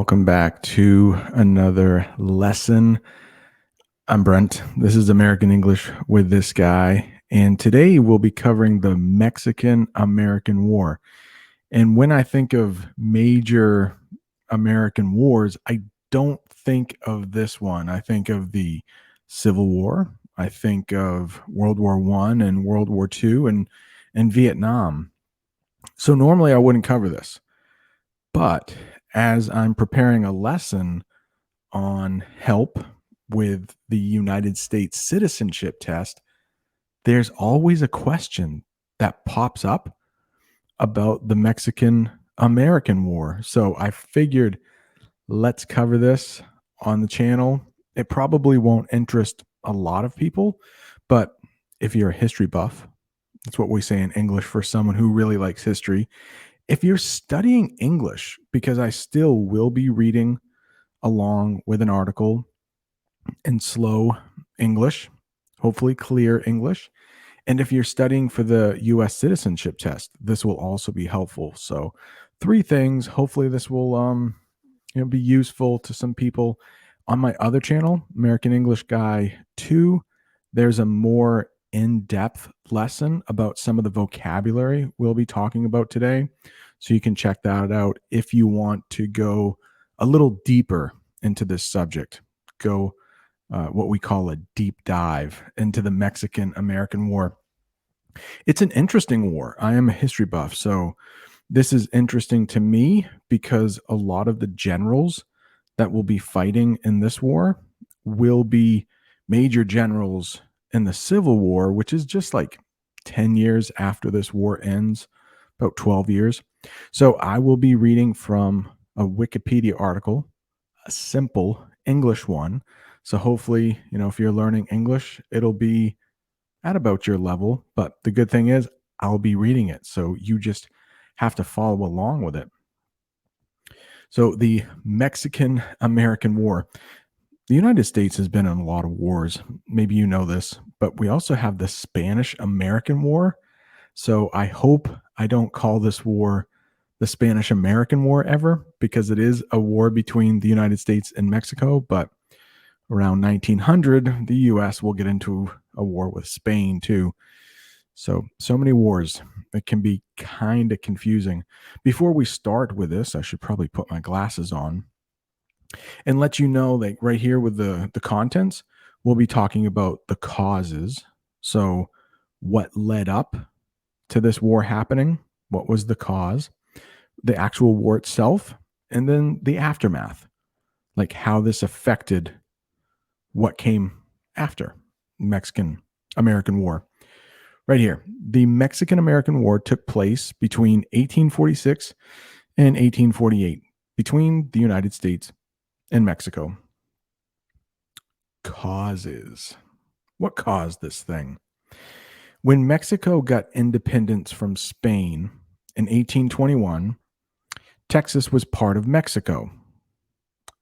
Welcome back to another lesson. I'm Brent. This is American English with this guy. And today we'll be covering the Mexican American War. And when I think of major American wars, I don't think of this one. I think of the Civil War. I think of World War I and World War II and Vietnam. So normally I wouldn't cover this. But as I'm preparing a lesson on help with the United States Citizenship Test, there's always a question that pops up about the Mexican American War. So I figured let's cover this on the channel. It probably won't interest a lot of people, but if you're a history buff, that's what we say in English for someone who really likes history. If you're studying English, because I still will be reading along with an article in slow English, hopefully clear English. And if you're studying for the US Citizenship Test, this will also be helpful. So, three things. Hopefully, this will be useful to some people. On my other channel, American English Guy 2, there's a more in-depth lesson about some of the vocabulary we'll be talking about today. So you can check that out if you want to go a little deeper into this subject. Go what we call a deep dive into the Mexican American War. It's an interesting war. I am a history buff, so this is interesting to me because a lot of the generals that will be fighting in this war will be major generals in the Civil War, which is just like 10 years after this war ends, about 12 years. So I will be reading from a Wikipedia article, a simple English one. So hopefully, if you're learning English, it'll be at about your level. But the good thing is I'll be reading it. So you just have to follow along with it. So the Mexican American War. The United States has been in a lot of wars. Maybe you know this, but we also have the Spanish American War. So I hope I don't call this war the Spanish American War ever, because it is a war between the United States and Mexico. But around 1900, the US will get into a war with Spain too. So many wars. It can be kind of confusing. Before we start with this, I should probably put my glasses on and let you know that right here with the contents, we'll be talking about the causes. So what led up to this war happening? What was the cause? The actual war itself, and then the aftermath, like how this affected what came after Mexican American War. Right here, the Mexican American War took place between 1846 and 1848 between the United States and Mexico. Causes. What caused this thing? When Mexico got independence from Spain in 1821, Texas was part of Mexico.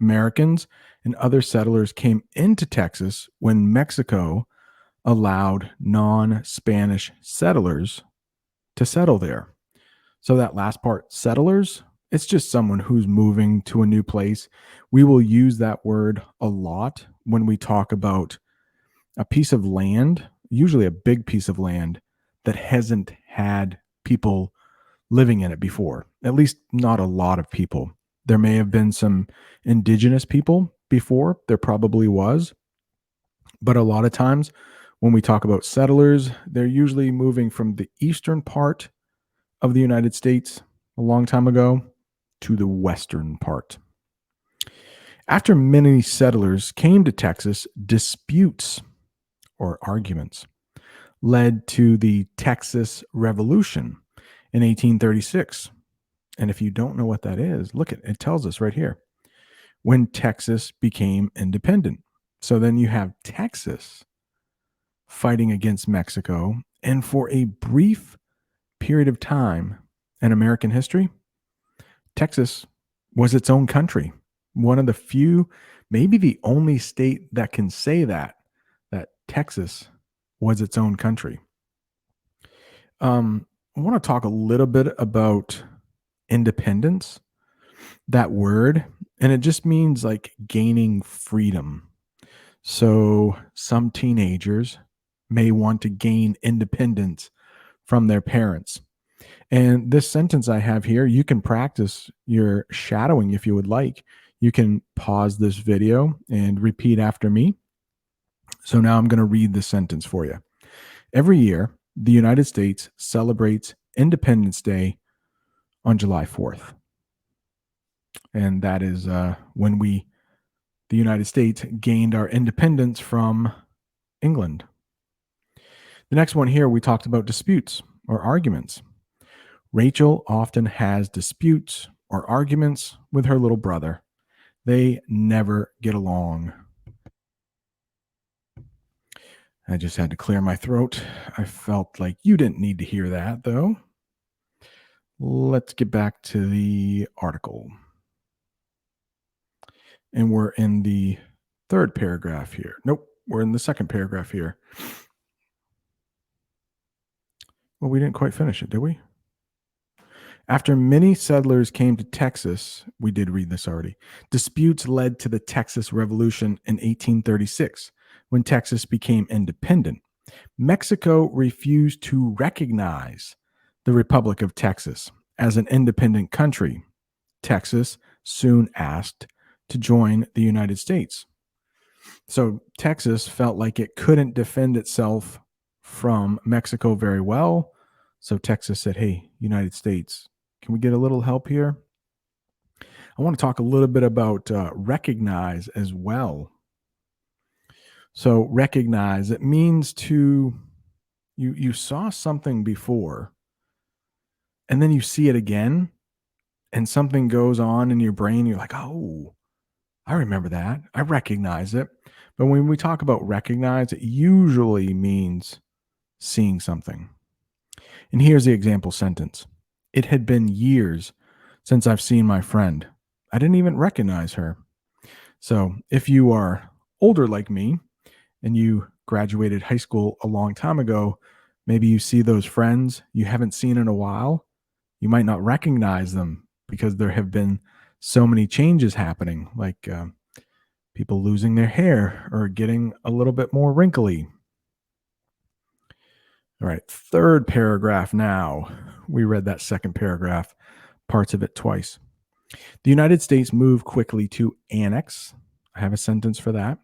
Americans and other settlers came into Texas when Mexico allowed non-Spanish settlers to settle there. So that last part, settlers, it's just someone who's moving to a new place. We will use that word a lot when we talk about a piece of land, usually a big piece of land that hasn't had people living in it before, at least not a lot of people. There may have been some indigenous people before, there probably was, but a lot of times when we talk about settlers, they're usually moving from the eastern part of the United States a long time ago to the western part. After many settlers came to Texas, disputes or arguments led to the Texas Revolution in 1836. And if you don't know what that is, look at it tells us right here. When Texas became independent. So then you have Texas fighting against Mexico, and for a brief period of time in American history, Texas was its own country. One of the few, maybe the only state that can say that Texas was its own country. I want to talk a little bit about independence. That word and it just means like gaining freedom. So some teenagers may want to gain independence from their parents. And this sentence I have here, you can practice your shadowing if you would like. You can pause this video and repeat after me. So now I'm going to read the sentence for you. Every year, the United States celebrates Independence Day on July 4th. And that is when the United States, gained our independence from England. The next one here, we talked about disputes or arguments. Rachel often has disputes or arguments with her little brother. They never get along. I just had to clear my throat. I felt like you didn't need to hear that, though. Let's get back to the article. And we're in the third paragraph here. Nope, we're in the second paragraph here. Well, we didn't quite finish it, did we? After many settlers came to Texas, we did read this already, disputes led to the Texas Revolution in 1836, when Texas became independent. Mexico refused to recognize the Republic of Texas as an independent country. Texas soon asked to join the United States. So Texas felt like it couldn't defend itself from Mexico very well. So Texas said, hey, United States, can we get a little help here? I want to talk a little bit about recognize as well. So recognize, it means to, you saw something before and then you see it again and something goes on in your brain. You're like, oh, I remember that. I recognize it. But when we talk about recognize, it usually means seeing something. And here's the example sentence. It had been years since I've seen my friend. I didn't even recognize her. So if you are older like me and you graduated high school a long time ago, maybe you see those friends you haven't seen in a while. You might not recognize them because there have been so many changes happening, like people losing their hair or getting a little bit more wrinkly. All right, third paragraph now. We read that second paragraph, parts of it twice. The United States moved quickly to annex. I have a sentence for that.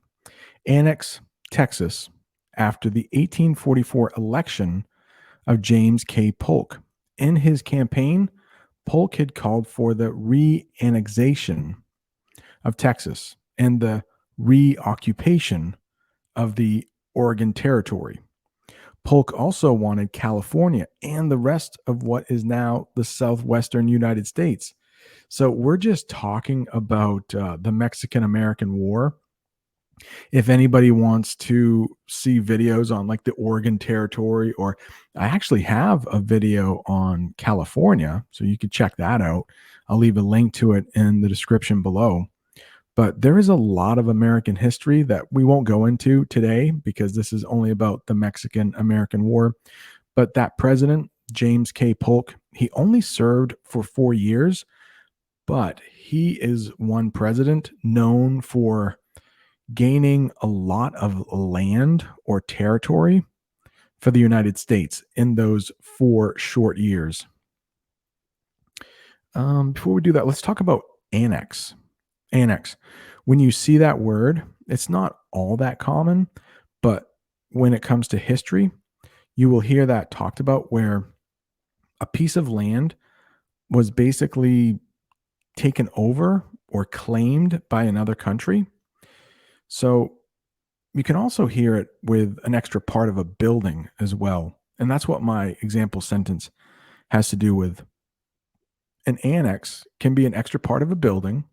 Annex Texas after the 1844 election of James K. Polk. In his campaign, Polk had called for the re-annexation of Texas and the reoccupation of the Oregon Territory. Polk also wanted California and the rest of what is now the southwestern United States. So we're just talking about the Mexican-American War. If anybody wants to see videos on like the Oregon Territory, or I actually have a video on California, so you could check that out. I'll leave a link to it in the description below. But there is a lot of American history that we won't go into today because this is only about the Mexican-American War. But that president, James K. Polk, he only served for 4 years, but he is one president known for gaining a lot of land or territory for the United States in those 4 short years. Before we do that, let's talk about annex. Annex. When you see that word, it's not all that common, but when it comes to history, you will hear that talked about where a piece of land was basically taken over or claimed by another country. So you can also hear it with an extra part of a building as well. And that's what my example sentence has to do with. An annex can be an extra part of a building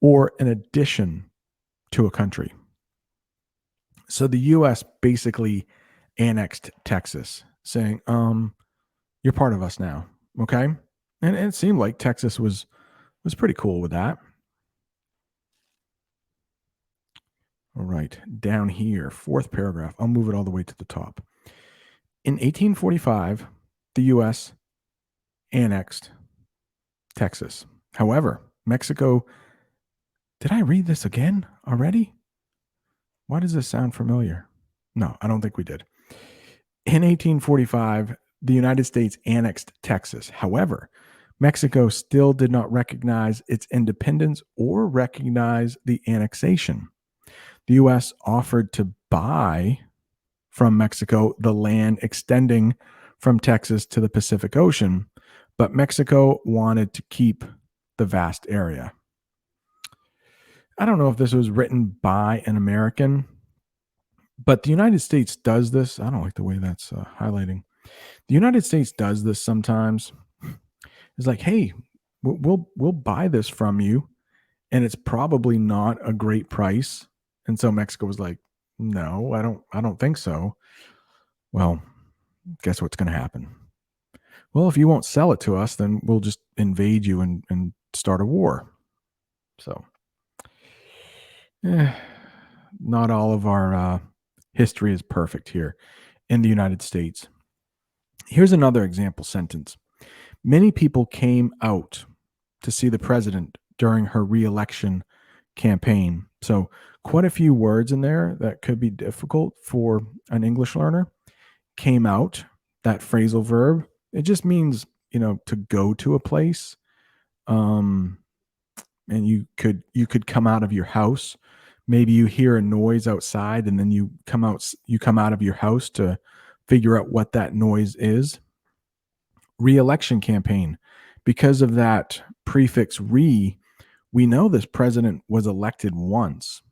or an addition to a country. So the US basically annexed Texas, saying, you're part of us now. Okay. And it seemed like Texas was pretty cool with that. All right, down here, fourth paragraph. I'll move it all the way to the top. In 1845, the U.S. annexed Texas. However, Mexico Did I read this again already? Why does this sound familiar? No, I don't think we did. In 1845, the United States annexed Texas. However, Mexico still did not recognize its independence or recognize the annexation. The U.S. offered to buy from Mexico the land extending from Texas to the Pacific Ocean, but Mexico wanted to keep the vast area. I don't know if this was written by an American, but the United States does this. I don't like the way that's highlighting. The United States does this sometimes. It's like, hey, we'll buy this from you, and it's probably not a great price. And so Mexico was like, no, I don't think so. Well, guess what's going to happen? Well, if you won't sell it to us, then we'll just invade you and start a war. So, eh, not all of our history is perfect here in the United States. Here's another example sentence. Many people came out to see the president during her reelection campaign. So, quite a few words in there that could be difficult for an English learner. Came out, that phrasal verb, it just means, to go to a place. And you could come out of your house. Maybe you hear a noise outside and then you come out of your house to figure out what that noise is. Re-election campaign. Because of that prefix re, we know this president was elected once,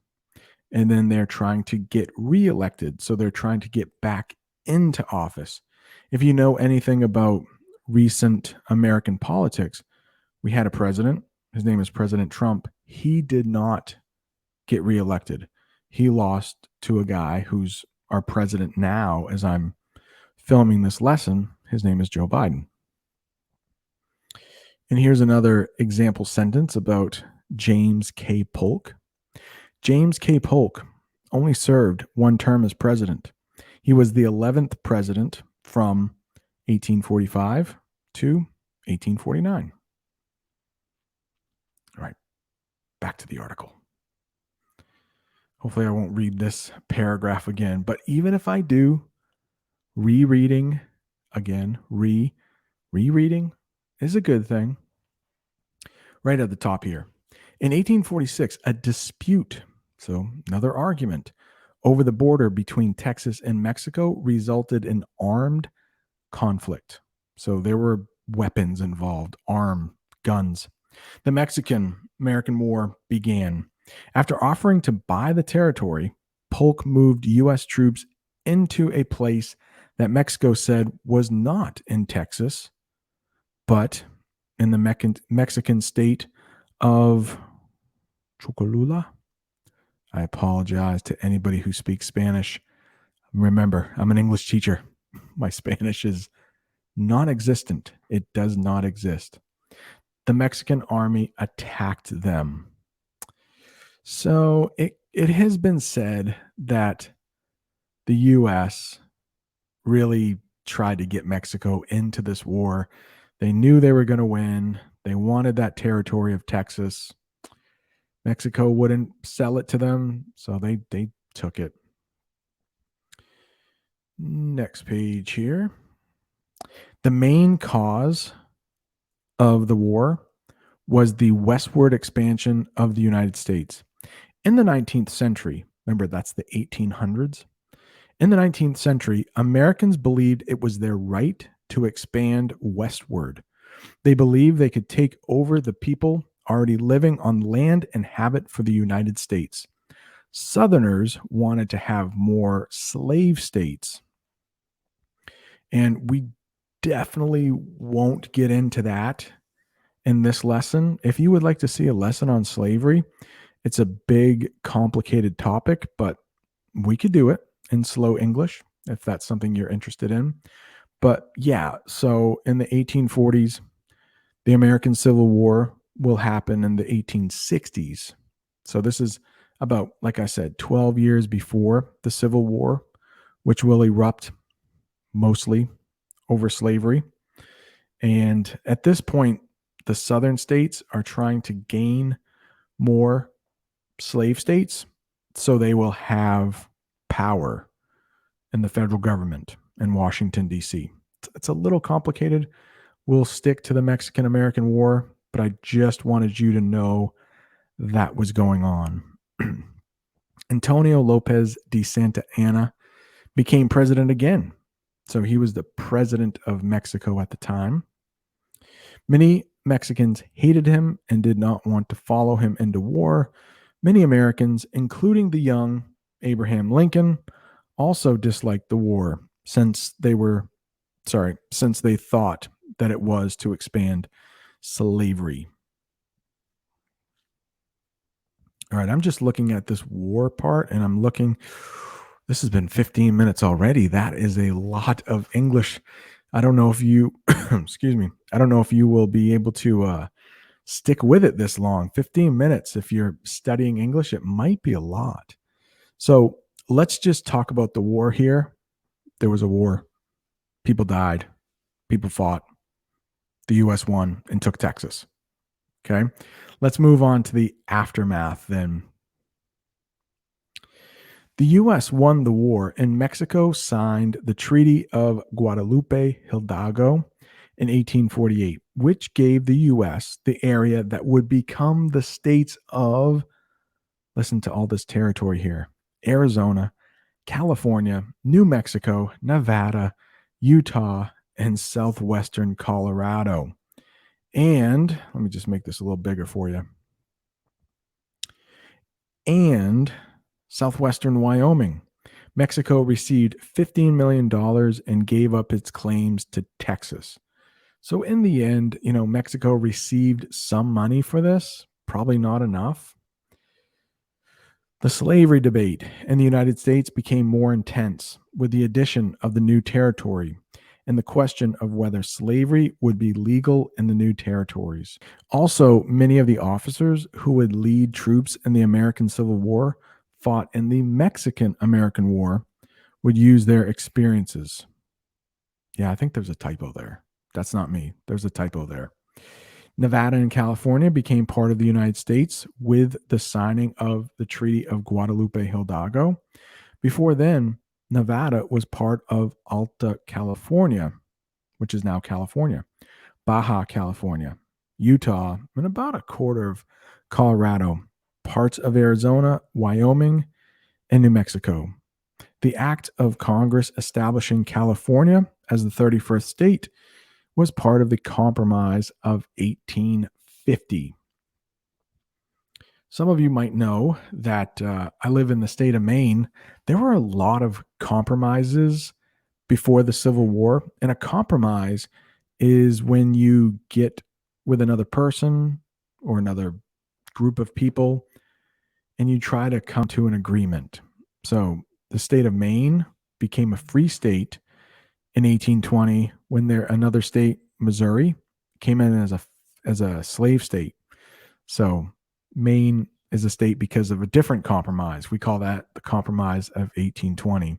and then they're trying to get reelected. So they're trying to get back into office. If you know anything about recent American politics, we had a president. His name is President Trump. He did not get reelected. He lost to a guy who's our president now as I'm filming this lesson. His name is Joe Biden. And here's another example sentence about James K. Polk. James K. Polk only served one term as president. He was the 11th president from 1845 to 1849. All right, back to the article. Hopefully I won't read this paragraph again, but even if I do, rereading again, rereading is a good thing. Right at the top here. In 1846, a dispute, so another argument, over the border between Texas and Mexico resulted in armed conflict. So there were weapons involved, guns. The Mexican-American War began. After offering to buy the territory, Polk moved U.S. troops into a place that Mexico said was not in Texas, but in the Mexican state of Chocolula. I apologize to anybody who speaks Spanish. Remember, I'm an English teacher. My Spanish is non-existent. It does not exist. The Mexican army attacked them. So it has been said that the U.S. really tried to get Mexico into this war. They knew they were going to win. They wanted that territory of Texas. Mexico wouldn't sell it to them, so they took it. Next page here. The main cause of the war was the westward expansion of the United States. In the 19th century, remember that's the 1800s. In the 19th century, Americans believed it was their right to expand westward. They believed they could take over the people already living on land and habit for the United States. Southerners wanted to have more slave states. And we definitely won't get into that in this lesson. If you would like to see a lesson on slavery, it's a big, complicated topic, but we could do it in slow English if that's something you're interested in. But yeah, so in the 1840s, the American Civil War will happen in the 1860s. So this is about, like I said, 12 years before the Civil War, which will erupt mostly over slavery. And at this point, the southern states are trying to gain more slave states, so they will have power in the federal government in Washington, D.C. It's a little complicated. We'll stick to the Mexican American War, but I just wanted you to know that was going on. Antonio Lopez de Santa Anna became president again. So he was the president of Mexico at the time. Many Mexicans hated him and did not want to follow him into war. Many Americans, including the young Abraham Lincoln, also disliked the war since they thought that it was to expand slavery. All right, I'm just looking at this war part and I'm looking, this has been 15 minutes already. That is a lot of English. I don't know if you, excuse me, I don't know if you will be able to stick with it this long. 15 minutes, if you're studying English, it might be a lot. So let's just talk about the war here. There was a war. People died. People fought. The U.S. won and took Texas. Okay. Let's move on to the aftermath then. The U.S. won the war and Mexico signed the Treaty of Guadalupe Hidalgo in 1848, which gave the U.S. the area that would become the states of, listen to all this territory here, Arizona, California, New Mexico, Nevada, Utah, and southwestern Colorado. And let me just make this a little bigger for you. And southwestern Wyoming. Mexico received $15 million and gave up its claims to Texas. So in the end, Mexico received some money for this, probably not enough. The slavery debate in the United States became more intense with the addition of the new territory and the question of whether slavery would be legal in the new territories. Also, many of the officers who would lead troops in the American Civil War fought in the Mexican American War would use their experiences. Yeah, I think there's a typo there. That's not me. There's a typo there. Nevada and California became part of the United States with the signing of the Treaty of Guadalupe Hidalgo. Before then, Nevada was part of Alta California, which is now California, Baja California, Utah, and about a quarter of Colorado, parts of Arizona, Wyoming, and New Mexico. The act of Congress establishing California as the 31st state was part of the Compromise of 1850. Some of you might know that I live in the state of Maine. There were a lot of compromises before the Civil War, and a compromise is when you get with another person or another group of people and you try to come to an agreement. So the state of Maine became a free state in 1820 when another state, Missouri, came in as a slave state. So Maine is a state because of a different compromise. We call that the Compromise of 1820.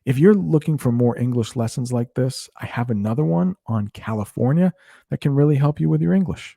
If you're looking for more English lessons like this, I have another one on California that can really help you with your English.